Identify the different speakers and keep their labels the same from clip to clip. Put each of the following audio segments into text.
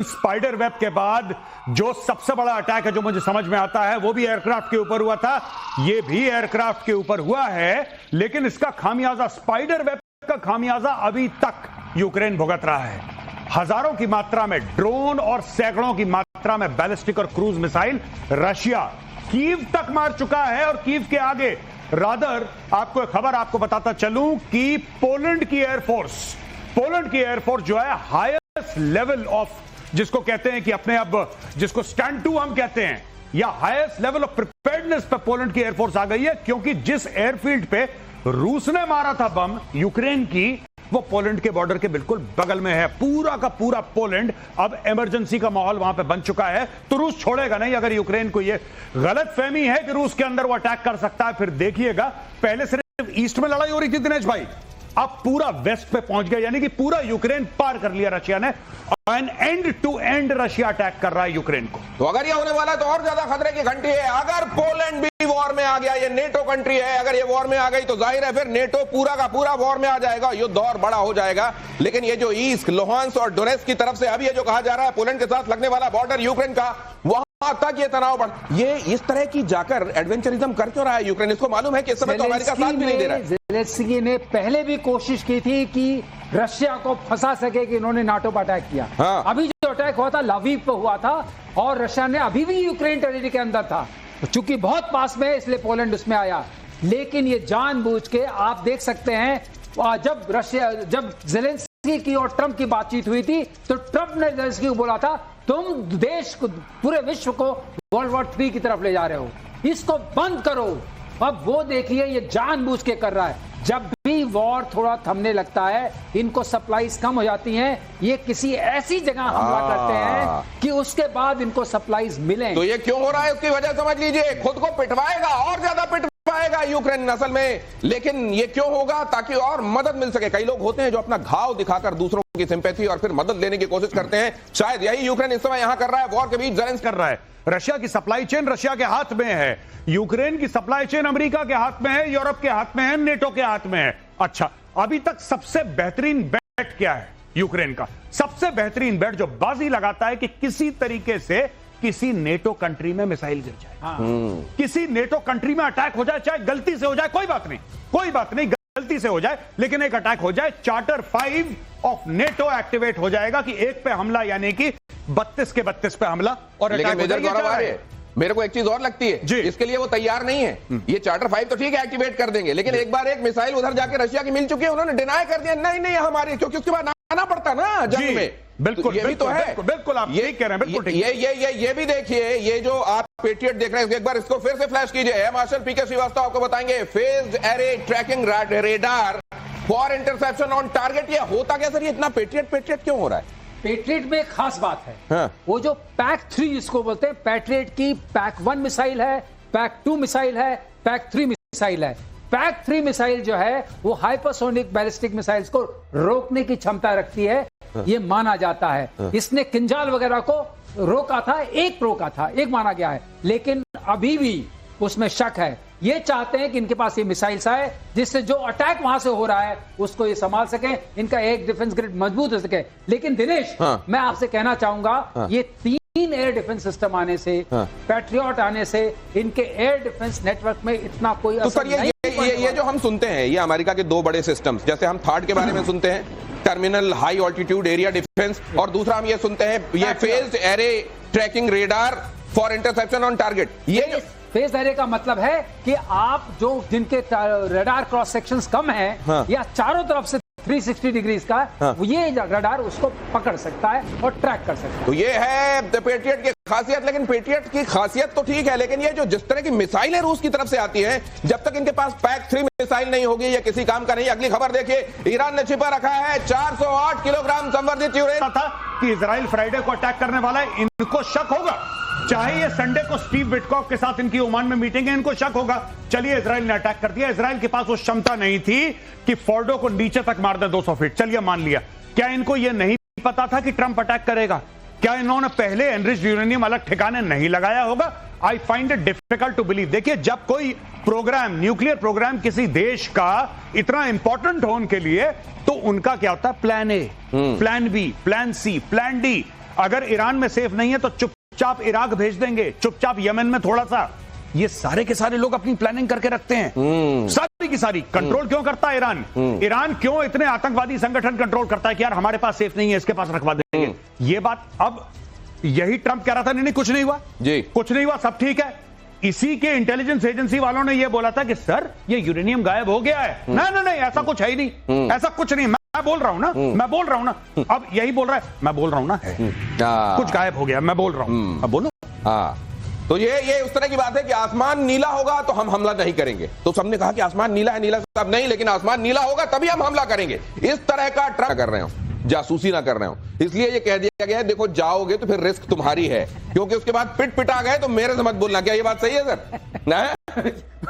Speaker 1: Spider web के बाद जो सबसे बड़ा अटैक है जो मुझे समझ में आता है वो भी एयरक्राफ्ट के ऊपर हुआ था, ये भी एयरक्राफ्ट के ऊपर हुआ है, लेकिन इसका खामियाजा, स्पाइडर वेब का खामियाजा अभी तक यूक्रेन भुगत रहा है। हजारों की मात्रा में ड्रोन और सैकड़ों की मात्रा में बैलिस्टिक और क्रूज मिसाइल रशिया कीव तक मार चुका है। और कीव के आगे रादर आपको एक खबर आपको बताता चलूं कि पोलैंड की एयरफोर्स जो है हाईएस्ट लेवल ऑफ, जिसको कहते हैं कि अपने अब जिसको स्टैंड टू हम कहते हैं, या हाईएस्ट लेवल ऑफ प्रिपेयर्डनेस पे पोलैंड की एयरफोर्स आ गई है, क्योंकि जिस एयरफील्ड पे रूस ने मारा था बम यूक्रेन की, वो पोलैंड के बॉर्डर के बिल्कुल बगल में है। पूरा का पूरा पोलैंड अब इमरजेंसी का माहौल वहां पे बन चुका है। तो रूस छोड़ेगा नहीं। अगर यूक्रेन को ये गलतफहमी है कि रूस के अंदर वो अटैक कर सकता है, फिर देखिएगा, पहले सिर्फ ईस्ट में लड़ाई हो रही थी दिनेश भाई, अब पूरा वेस्ट पे पहुंच गया, यानी कि पूरा यूक्रेन पार कर लिया रशिया ने। End to end Russia attack कर रहा है यूक्रेन को।
Speaker 2: तो अगर ये होने वाला है तो और ज्यादा खतरे की घंटी है। अगर पोलैंड भी वॉर में आ गया, ये नेटो कंट्री है, अगर ये वॉर में आ गई तो जाहिर है फिर नेटो पूरा का पूरा वॉर में आ जाएगा, युद्ध और बड़ा हो जाएगा। लेकिन ये जो ईस्ट, लुहांस्क और डोनेट्स्क की तरफ से अब ये जो कहा जा रहा है पोलैंड के साथ लगने वाला बॉर्डर यूक्रेन का, वहां तक ये तनाव बढ़, ये इस तरह की जाकर एडवेंचरिज्म कर क्यों रहा है यूक्रेन? इसको मालूम है कि इस समय तो अमेरिका साथ भी नहीं दे रहा है।
Speaker 3: ज़ेलेंस्की ने पहले भी कोशिश की थी कि रशिया को फंसा सके, कि इन्होंने नाटो पर अटैक किया।
Speaker 2: हाँ।
Speaker 3: अभी जो अटैक हुआ था लवीव पे हुआ था, और रशिया ने अभी भी यूक्रेन टेरिटरी के अंदर था, चूंकि बहुत पास में है इसलिए पोलैंड उसमें आया। लेकिन ये जानबूझ के, आप देख सकते हैं, जब ज़ेलेंस्की की और ट्रंप की बातचीत हुई थी तो ट्रंप ने ज़ेलेंस्की को बोला था, तुम देश को, पूरे विश्व को वर्ल्ड वॉर 3 की तरफ ले जा रहे हो, इसको बंद करो। अब वो देखिए ये जानबूझ के कर रहा है। जब भी वॉर थोड़ा थमने लगता है, इनको सप्लाईज कम हो जाती हैं, ये किसी ऐसी जगह हमला करते हैं कि उसके बाद इनको सप्लाईज मिलें।
Speaker 2: तो ये क्यों हो रहा है उसकी वजह समझ लीजिए। खुद को पिटवाएगा और ज्यादा पिटवाएगा यूक्रेन असल में, लेकिन ये क्यों होगा? ताकि और मदद मिल सके। कई लोग होते हैं जो अपना घाव दिखाकर दूसरों की सिंपैथी और फिर मदद लेने की कोशिश करते हैं। शायद यही यूक्रेन इस समय यहां कर रहा है, वॉर के बीच ज़ेलेंस्की
Speaker 1: कर रहा है। रशिया की सप्लाई चेन रशिया के हाथ में है, यूक्रेन की सप्लाई चेन अमेरिका के हाथ में है, यूरोप के हाथ में है, नेटो के हाथ में है। अच्छा, अभी तक सबसे बेहतरीन बेट क्या है यूक्रेन का? सबसे बेहतरीन बेट जो बाजी लगाता है कि किसी तरीके से किसी नेटो कंट्री में मिसाइल गिर जाए, किसी नेटो कंट्री में अटैक हो जाए, चाहे गलती से हो जाए, कोई बात नहीं, गलती से हो जाए, लेकिन एक अटैक हो जाए, चार्टर 5 ऑफ नेटो एक्टिवेट हो जाएगा कि एक पे हमला, यानी कि 32 के 32 पे हमला और अटैक हो जाएगा।
Speaker 2: मेरे को एक चीज और लगती है, इसके लिए वो तैयार नहीं है। ये चार्टर 5 तो ठीक है एक्टिवेट कर देंगे, लेकिन एक बार एक मिसाइल उधर जाके रशिया की मिल चुकी है, उन्होंने डिनाई कर दिया, नहीं हमारी, क्योंकि उसके बाद आना पड़ता ना जंग में।
Speaker 1: बिल्कुल,
Speaker 2: ये भी तो है।
Speaker 1: बिल्कुल आप ये कह रहे हैं, बिल्कुल
Speaker 2: ये भी देखिए, ये जो आप पेट्रियट देख रहे हैं, एक बार इसको फिर से फ्लैश कीजिए। एयर मार्शल पीके श्रीवास्तव आपको बताएंगे, phased array tracking radar for interception on target. ये होता क्या सर? ये इतना पेट्रियट क्यों हो रहा है?
Speaker 3: पैट्रियट में एक खास बात है।
Speaker 2: हाँ।
Speaker 3: वो जो पैक 3 जिसको बोलते हैं, पैट्रियट की पैक 1 मिसाइल है, पैक 2 मिसाइल है, पैक 3 मिसाइल है। पैक 3 मिसाइल जो है वो हाइपरसोनिक बैलिस्टिक मिसाइल्स को रोकने की क्षमता रखती है, ये माना जाता है। इसने किंजाल वगैरह को रोका था, एक माना गया है, लेकिन अभी भी उसमें शक है। ये चाहते हैं कि इनके पास ये मिसाइल्स आए जिससे जो अटैक वहां से हो रहा है उसको ये संभाल सके, इनका एक डिफेंस ग्रिड मजबूत हो सके। लेकिन दिनेश, मैं आपसे कहना चाहूंगा, ये 3 एयर डिफेंस सिस्टम आने से, पैट्रियट आने से, इनके एयर डिफेंस नेटवर्क में इतना कोई असर नहीं।
Speaker 2: ये जो हम सुनते हैं, ये अमेरिका के 2 बड़े सिस्टम्स, जैसे हम थर्ड के बारे में सुनते हैं, terminal high altitude area defence, और दूसरा हम ये सुनते हैं ये phased array tracking radar for interception on target. ये जो
Speaker 3: फेज एरे का मतलब है कि आप जो जिनके रडार क्रॉस सेक्शंस कम हैं, या चारों तरफ से 360 डिग्रीज का, ये रडार उसको पकड़ सकता है और ट्रैक कर सकता है।
Speaker 2: तो ये है पेट्रियट की खासियत। लेकिन पेट्रियट की खासियत तो ठीक है, लेकिन ये जो जिस तरह की मिसाइलें रूस की तरफ से आती हैं, जब तक इनके पास पैक 3 मिसाइल नहीं होगी ये किसी काम का नहीं। अगली खबर देखिए, ईरान ने छिपा रखा है 408 किलोग्राम संवर्धित यूरेनियम
Speaker 1: था कि इजराइल फ्राइडे को अटैक करने वाला है। इनको शक होगा, चाहे ये संडे को स्टीव विटकॉफ के साथ इनकी ओमान में मीटिंग है, इनको शक होगा। चलिए, इजराइल ने अटैक कर दिया। इजराइल के पास वो क्षमता नहीं थी कि फोर्डो को नीचे तक मार दे 200 फीट। चलिए मान लिया, क्या इनको ये नहीं पता था कि ट्रंप अटैक करेगा? क्या इन्होंने पहले एनरिच्ड यूरेनियम अलग ठिकाने नहीं लगाया होगा? I find it difficult to believe. देखिए, जब कोई प्रोग्राम, न्यूक्लियर प्रोग्राम किसी देश का इतना इंपॉर्टेंट हो उनके लिए, तो उनका क्या होता है? Plan A, plan B, plan C, plan D. अगर ईरान में सेफ नहीं है तो चुपचाप इराक भेज देंगे, चुपचाप यमन में थोड़ा सा। ये सारे के सारे लोग अपनी प्लानिंग करके रखते हैं, सारी की सारी। कंट्रोल क्यों करता है ईरान? ईरान क्यों इतने आतंकवादी संगठन कंट्रोल करता है कि यार हमारे पास सेफ नहीं है, इसके पास रखवा देंगे। ये बात अब यही ट्रंप कह रहा था, नहीं कुछ नहीं हुआ
Speaker 2: जी,
Speaker 1: कुछ नहीं हुआ, सब ठीक है। इसी के इंटेलिजेंस एजेंसी वालों ने यह बोला था कि सर ये यूरेनियम गायब हो गया है। नहीं, ऐसा कुछ है ही नहीं, ऐसा कुछ नहीं। मैं बोल रहा हूं ना, मैं बोल रहा हूं ना। अब यही बोल रहा है, मैं बोल रहा हूं ना, है कुछ गायब हो गया, मैं बोल रहा हूं। अब बोलो।
Speaker 2: तो ये उस तरह की बात है कि आसमान नीला होगा तो हम हमला नहीं करेंगे। तो सबने कहा कि आसमान नीला है, नीला साहब नहीं, लेकिन आसमान नीला होगा तभी हम हमला करेंगे। इस तरह का ट्रक कर रहे हो, जासूसी ना कर रहे हो, इसलिए ये कह दिया गया है देखो जाओगे तो फिर रिस्क तुम्हारी है, क्योंकि उसके बाद पिटा गए तो मेरे से मत बोलना। क्या ये बात सही है सर? ना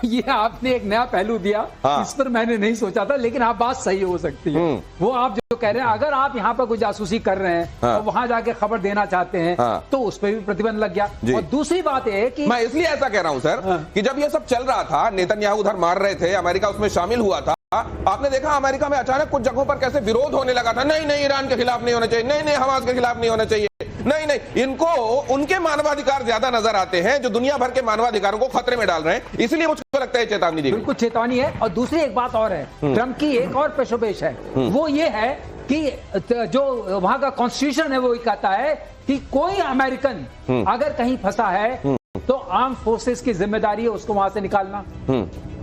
Speaker 3: ये आपने एक नया पहलू दिया, इस पर मैंने नहीं सोचा था, लेकिन आप बात सही हो सकती है। वो आप जो कह रहे हैं, अगर आप यहाँ पर कोई जासूसी कर रहे हैं और वहां जाके खबर देना चाहते हैं तो उस पर भी प्रतिबंध लग गया। और दूसरी बात है कि
Speaker 2: मैं इसलिए ऐसा कह रहा हूं सर कि जब ये सब चल रहा था, नेतन्याहू उधर मार रहे थे, अमेरिका उसमें शामिल हुआ था, आपने देखा अमेरिका में अचानक कुछ जगहों पर कैसे विरोध होने लगा था। नहीं ईरान के खिलाफ नहीं होना चाहिए, नहीं हमास के खिलाफ नहीं होना चाहिए, नहीं इनको उनके मानवाधिकार ज्यादा नजर आते हैं जो दुनिया भर के मानवाधिकारों को खतरे में डाल रहे हैं। इसलिए मुझको लगता है चेतावनी दी,
Speaker 3: बिल्कुल चेतावनी है। और दूसरी एक बात और है, ट्रंप की एक और पेशोपेश है, वो ये है कि जो वहां का कॉन्स्टिट्यूशन है वो कहता है कि कोई अमेरिकन अगर कहीं फंसा है तो आर्म फोर्सेस की जिम्मेदारी है उसको वहां से निकालना।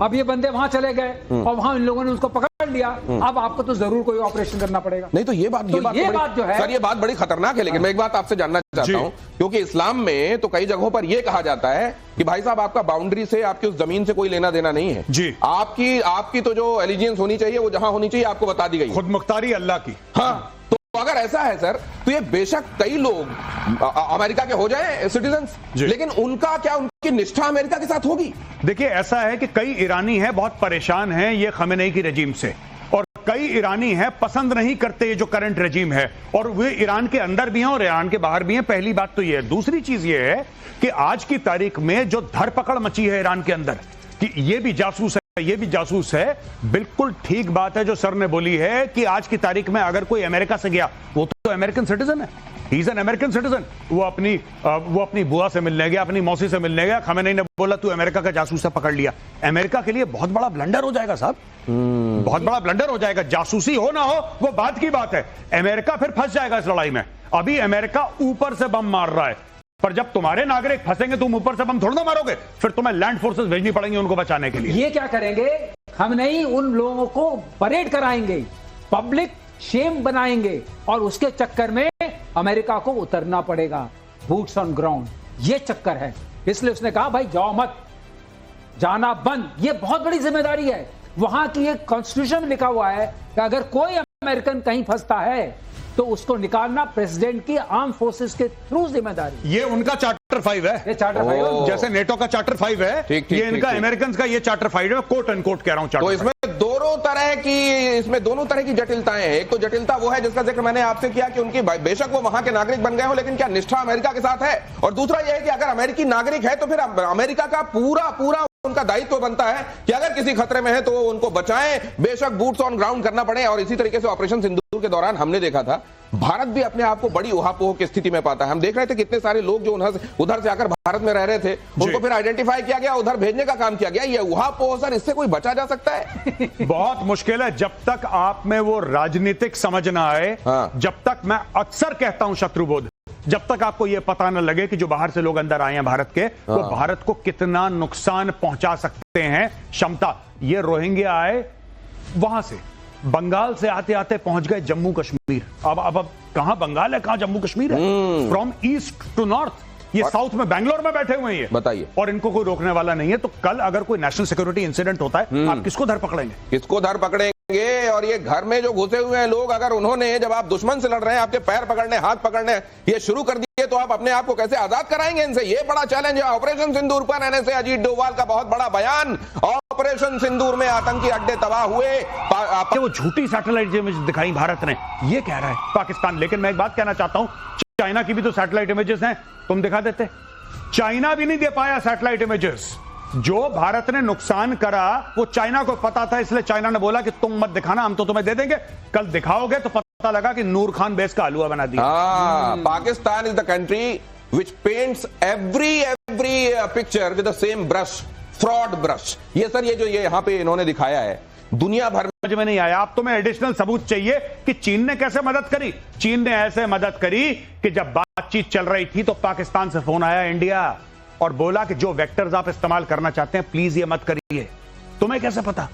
Speaker 3: अब ये बंदे वहां चले गए और वहां इन लोगों ने उसको पकड़ लिया, अब आपको तो जरूर कोई ऑपरेशन करना पड़ेगा।
Speaker 2: नहीं तो ये बात
Speaker 3: जो है
Speaker 2: सर, ये बात बड़ी खतरनाक है। लेकिन मैं एक बात आपसे जानना चाहता हूं, क्योंकि इस्लाम में तो कई जगहों पर यह कहा जाता है कि भाई साहब आपका बाउंड्री से, आपकी उस जमीन से कोई लेना देना नहीं है जी। आपकी तो जो एलिजियंस होनी चाहिए वो जहां होनी चाहिए आपको बता दी गई,
Speaker 1: खुद मुख्तारी अल्लाह की।
Speaker 2: हाँ, तो अगर ऐसा है सर, तो ये बेशक कई लोग अमेरिका के हो जाए सिटीजन्स, लेकिन उनका क्या, उनकी निष्ठा अमेरिका के साथ होगी?
Speaker 1: देखिए ऐसा है कि कई ईरानी हैं बहुत परेशान हैं ये खमेनेई की रजीम से, और कई ईरानी हैं पसंद नहीं करते ये जो करंट रजीम है, और वे ईरान के अंदर भी हैं और ईरान के बाहर भी हैं। पहली बात तो ये है। दूसरी चीज ये है कि आज की तारीख में जो धरपकड़ मची है ईरान के अंदर कि ये भी जासूस है, ये भी जासूस है, बिल्कुल ठीक बात है जो सर ने बोली है कि आज की तारीख में अगर कोई अमेरिका से गया वो तो अमेरिकन सिटीजन है, he is an American citizen. वो अपनी बुआ से मिलने गया, अपनी मौसी से मिलने गया, खमेनेई ने बोला तू अमेरिका का जासूस है, पकड़ लिया। अमेरिका के लिए बहुत बड़ा ब्लंडर हो जाएगा साहब, बहुत बड़ा ब्लंडर हो जाएगा। जासूसी हो ना हो वो बात की बात है, अमेरिका फिर फंस जाएगा इस लड़ाई में। अभी अमेरिका ऊपर से बम मार रहा है, पर जब तुम्हारे नागरिक फंसेंगे तुम ऊपर से बम थोड़ा ना मारोगे, फिर तुम्हें लैंड फोर्सेस भेजनी पड़ेंगी उनको बचाने के लिए।
Speaker 3: ये क्या करेंगे, हम नहीं उन लोगों को परेड कराएंगे, पब्लिक शेम बनाएंगे, और उसके चक्कर में अमेरिका को उतरना पड़ेगा, बूट्स ऑन ग्राउंड। ये चक्कर है, इसलिए उसने कहा भाई जाओ मत, जाना बंद। ये बहुत बड़ी जिम्मेदारी है। वहां की एक कॉन्स्टिट्यूशन में लिखा हुआ है कि अगर कोई अमेरिकन कहीं फंसता है तो उसको निकालना प्रेसिडेंट की आर्म फोर्सेस के थ्रू जिम्मेदारी।
Speaker 1: ये उनका चार्टर 5 है,
Speaker 3: ये चार्टर 5
Speaker 1: जैसे नेटो का चार्टर 5 है, ये इनका अमेरिकन का ये चार्टर 5 है, कोट एंड कोट कह रहा हूं।
Speaker 2: तो इसमें दोनों तरह की जटिलताएं हैं। एक तो जटिलता वो है जिसका जिक्र मैंने आपसे किया कि उनकी बेशक वो वहां के नागरिक बन गए हो, लेकिन क्या निष्ठा अमेरिका के साथ है? और दूसरा यह है कि अगर अमेरिकी नागरिक है तो फिर अमेरिका का पूरा उनका दायित्व बनता है कि अगर किसी खतरे में है तो उनको बचाएं, बेशक बूट्स ऑन ग्राउंड करना पड़े। और इसी तरीके से ऑपरेशन सिंदूर के दौरान हमने देखा था भारत भी अपने आप को बड़ी उहापोह की स्थिति में पाता है। हम देख रहे थे कितने सारे लोग जो उधर से आकर भारत में रह रहे थे उनको फिर आइडेंटिफाई किया गया, उधर भेजने का काम किया गया। ये उहापोह सर, इससे कोई बचा जा सकता है?
Speaker 1: बहुत मुश्किल है जब तक आप में वो राजनीतिक समझ ना आए। जब तक, मैं अक्सर कहता हूं शत्रुबोध, जब तक आपको यह पता न लगे कि जो बाहर से लोग अंदर आए हैं भारत के, वो भारत को कितना नुकसान पहुंचा सकते हैं, क्षमता। ये रोहिंग्या आए वहां से, बंगाल से आते आते पहुंच गए जम्मू कश्मीर। अब कहां बंगाल है, कहां जम्मू कश्मीर है? From east to north. ये साउथ में बैंगलोर में बैठे हुए हैं,
Speaker 2: बताइए,
Speaker 1: और इनको कोई रोकने वाला नहीं है। तो कल अगर कोई नेशनल सिक्योरिटी इंसिडेंट होता है, आप किसको धर पकड़ेंगे?
Speaker 2: किसको धर पकड़ेंगे? और ये घर में जो घुसे हुए हैं लोग, अगर उन्होंने, जब आप दुश्मन से लड़ रहे हैं, आपके पैर पकड़ने, हाथ पकड़ने ये शुरू कर दिए, तो आप अपने आप को कैसे आजाद कराएंगे इनसे? ये बड़ा चैलेंज है। ऑपरेशन सिंदूर पर एनएसए अजीत डोभाल का बहुत बड़ा बयान। ऑपरेशन सिंदूर में आतंकी अड्डे तबाह हुए,
Speaker 1: वो झूठी सैटेलाइट इमेज दिखाई भारत ने, ये कह रहा है पाकिस्तान। लेकिन मैं एक बात कहना चाहता हूं, चाइना की भी तो सैटेलाइट इमेजेस हैं, तुम दिखा देते। चाइना भी नहीं दे पाया सैटेलाइट इमेजेस। जो भारत ने नुकसान करा वो चाइना को पता था, इसलिए चाइना ने बोला कि तुम मत दिखाना, हम तो तुम्हें दे देंगे। कल दिखाओगे तो पता पता लगा कि नूर खान बेस का हलवा बना दिया।
Speaker 2: Pakistan is the country which paints every picture with the same brush, fraud brush. ये सर, ये जो ये यहां पे इन्होंने दिखाया है, दुनिया भर
Speaker 1: में नहीं आया। आप तुम्हें एडिशनल सबूत चाहिए कि चीन ने कैसे मदद करी? चीन ने ऐसे मदद करी कि जब बातचीत चल रही थी तो पाकिस्तान से फोन आया इंडिया और बोला कि जो वेक्टर्स आप इस्तेमाल करना चाहते हैं प्लीज ये मत करिए। तुम्हें कैसे पता?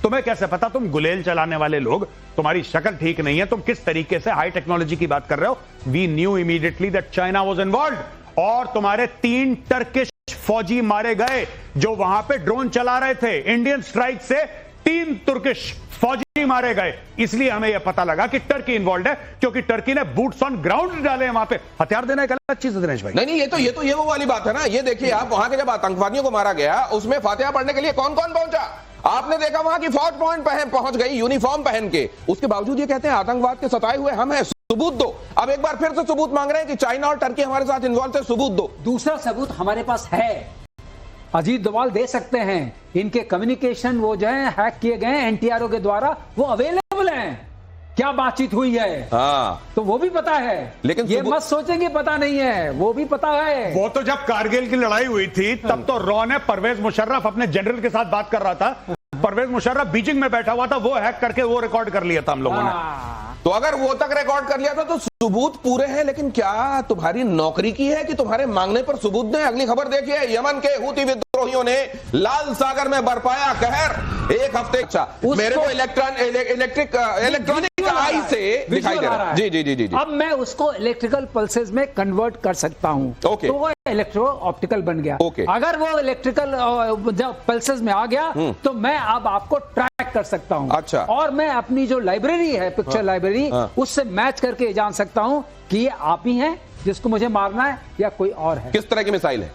Speaker 1: तुम्हें कैसे पता? तुम गुलेल चलाने वाले लोग, तुम्हारी शक्ल ठीक नहीं है, तुम किस तरीके से हाई टेक्नोलॉजी की बात कर रहे हो। We knew immediately that China was involved और तुम्हारे 3 टर्किश फौजी मारे गए जो वहां पे ड्रोन चला रहे थे। इंडियन स्ट्राइक से 3 तुर्किश फौजी मारे गए। इसलिए हमें यह पता लगा कि टर्की इन्वॉल्व है, क्योंकि टर्की ने बूट्स ऑन ग्राउंड डाले हैं वहां पे। हथियार देना एक अलग चीज है दिनेश भाई।
Speaker 2: नहीं, ये वो वाली बात है ना। ये देखिए आप, वहां के जब आतंकवादियों को मारा गया, उसमें फातिहा पढ़ने के लिए कौन कौन पहुंचा? आपने देखा वहां की फौज पहुंच गई यूनिफॉर्म पहन के। उसके बावजूद ये कहते हैं आतंकवाद के सताए हुए हम हैं, सबूत दो। अब एक बार फिर से सबूत मांग रहे हैं कि चाइना और टर्की हमारे साथ इन्वॉल्व थे, सबूत दो।
Speaker 3: दूसरा सबूत हमारे पास है, अजीत डोभाल दे सकते हैं। इनके कम्युनिकेशन वो जो है हैक किए गए एनटीआरओ के द्वारा, वो अवेलेबल हैं। क्या बातचीत हुई है तो वो भी पता है। लेकिन ये मत सोचेंगे पता नहीं है, वो भी पता है।
Speaker 1: वो तो जब कारगिल की लड़ाई हुई थी तब तो रॉ ने परवेज मुशर्रफ अपने जनरल के साथ बात कर रहा था। परवेज मुशर्रफ बीजिंग में बैठा हुआ था, वो हैक करके वो रिकॉर्ड कर लिया था हम लोगों ने।
Speaker 2: तो अगर वो तक रिकॉर्ड कर लिया था तो सबूत पूरे हैं। लेकिन क्या तुम्हारी नौकरी की है कि तुम्हारे मांगने पर सबूत दें? अगली खबर देखिए, यमन के हूती विद्रोहियों ने लाल सागर में बरपाया कहर। एक हफ्ते मेरे को इलेक्ट्रॉनिक आई से दिखाई दे रहा है। जी।
Speaker 3: अब मैं उसको इलेक्ट्रिकल पल्सेस में कन्वर्ट कर सकता हूं। तो वो इलेक्ट्रो ऑप्टिकल बन गया। अगर वो इलेक्ट्रिकल जब पल्सेस में आ गया तो मैं अब आपको ट्रैक कर सकता हूं।
Speaker 2: अच्छा।
Speaker 3: और मैं अपनी जो लाइब्रेरी है, पिक्चर लाइब्रेरी, उससे मैच करके जान सकता हूं कि ये आप ही हैं जिसको मुझे मारना है या कोई और है।
Speaker 2: किस तरह की मिसाइल है,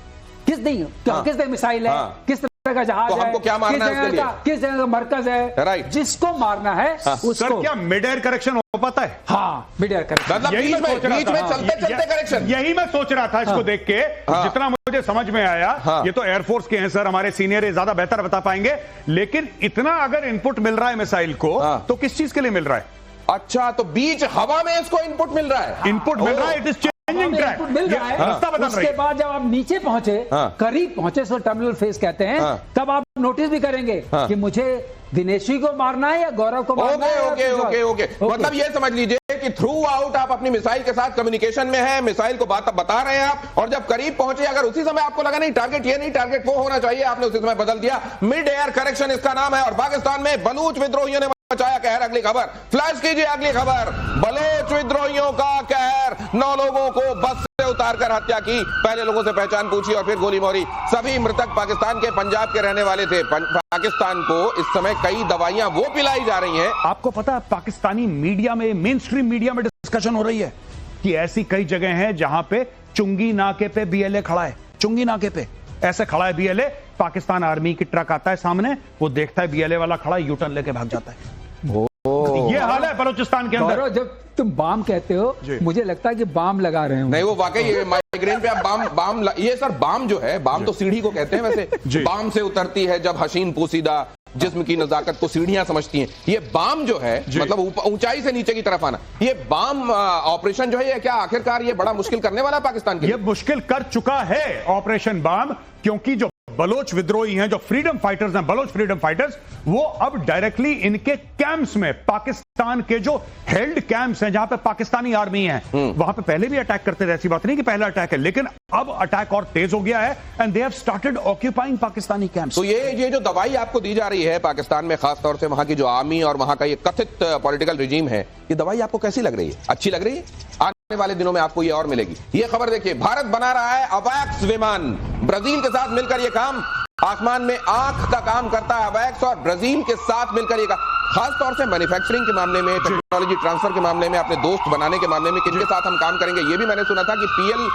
Speaker 3: किस तरह मिसाइल है, किस तरह का जहाज है,
Speaker 2: हमको क्या मारना है उसके लिए,
Speaker 3: किस जगह का मरकज है,
Speaker 2: राइट,
Speaker 3: जिसको मारना है उसको।
Speaker 1: सर क्या मिड एयर करेक्शन हो पाता है?
Speaker 3: हाँ, मिड एयर करेक्शन,
Speaker 2: मतलब बीच में चलते करेक्शन।
Speaker 1: यही मैं सोच रहा था इसको देख के, जितना मुझे समझ में आया। ये तो एयरफोर्स के हैं सर, हमारे सीनियर ये ज्यादा बेहतर बता पाएंगे। लेकिन इतना अगर इनपुट मिल रहा है मिसाइल को तो किस चीज के लिए मिल रहा है?
Speaker 2: अच्छा, तो बीच हवा में इसको इनपुट मिल रहा है।
Speaker 1: इनपुट मिल रहा है, इट इज चेंजिंग ट्रैक,
Speaker 3: मिल रहा है। उसके बाद जब आप नीचे पहुंचे, करीब पहुंचे, सो टर्मिनल फेज कहते हैं, तब आप नोटिस भी करेंगे कि मुझे दिनेशी को मारना है या गौरव को मारना है।
Speaker 2: ओके। मतलब ये समझ लीजिए कि थ्रू आउट आप अपनी मिसाइल के साथ कम्युनिकेशन में है, मिसाइल को बात बता रहे हैं आप, और जब करीब पहुंचे, अगर उसी समय आपको लगा नहीं टारगेट ये नहीं, टारगेट वो होना चाहिए, आपने उसी समय बदल दिया। मिड एयर करेक्शन इसका नाम है। और पाकिस्तान में बलूच विद्रोहियों ने मचाया कहर। अगली खबर फ्लैश कीजिए, अगली खबर, बलोच विद्रोहियों का कहर। 9 लोगों को बस से उतारकर हत्या की, पहले लोगों से पहचान पूछी और फिर गोली मारी। सभी मृतक पाकिस्तान के पंजाब के रहने वाले थे। पाकिस्तान को इस समय कई दवाइयां वो पिलाई जा रही हैं।
Speaker 1: आपको पता है पाकिस्तानी मीडिया में, मेन स्ट्रीम मीडिया में डिस्कशन हो रही है कि ऐसी कई जगह हैं जहां पे चुंगी नाके पे बीएलए खड़ा है। चुंगी नाके पे ऐसे खड़ा है बीएलए, पाकिस्तान आर्मी की ट्रक आता है सामने, वो देखता है बीएलए वाला खड़ा, यू टर्न लेके भाग जाता है। ये हाल है बलूचिस्तान के अंदर।
Speaker 3: जब तुम बाम कहते हो, मुझे लगता है कि बाम लगा रहे हो।
Speaker 2: नहीं, वो वाकई माइग्रेन पे आप बाम ये सर, बाम जो है, बाम तो सीढ़ी को कहते हैं वैसे। बाम से उतरती है जब हसीन पोसीदा जिस्म की नजाकत को सीढ़ियां समझती हैं। ये बाम जो है, मतलब ऊंचाई से नीचे की तरफ आना, ये बाम ऑपरेशन जो है, ये क्या आखिरकार ये बड़ा मुश्किल करने वाला पाकिस्तान के लिए?
Speaker 1: ये मुश्किल कर चुका है ऑपरेशन बाम, क्योंकि जो बलोच विद्रोही हैं, जो फ्रीडम फाइटर्स हैं, बलोच फ्रीडम फाइटर्स, वो अब डायरेक्टली इनके कैंप्स में, पाकिस्तान के जो हेल्ड कैंप्स हैं जहां पे पाकिस्तानी आर्मी है, वहां पे पहले भी अटैक करते थे, ऐसी बात नहीं कि पहला अटैक है, लेकिन अब अटैक और तेज हो गया है and they have started occupying Pakistani camps.
Speaker 2: तो ये जो दवाई आपको दी जा रही है पाकिस्तान में, खासतौर से वहां की जो आर्मी और वहां का ये कथित पॉलिटिकल रिजीम है, ये दवाई आपको कैसी लग रही है? अच्छी लग रही है? आने वाले दिनों में आपको ये और मिलेगी। ये खबर देखिए, भारत बना रहा है अवैक्स विमान। ब्राजील के साथ मिलकर ये काम, आसमान में आंख का काम करता है अवैक्स, और ब्राजील के साथ मिलकर ये खासतौर से मैन्युफैक्चरिंग के मामले में, टेक्नोलॉजी ट्रांसफर के मामले में, अपने दोस्त बनाने के मामले में किनके साथ हम काम करेंगे, ये भी मैंने सुना था कि पीएल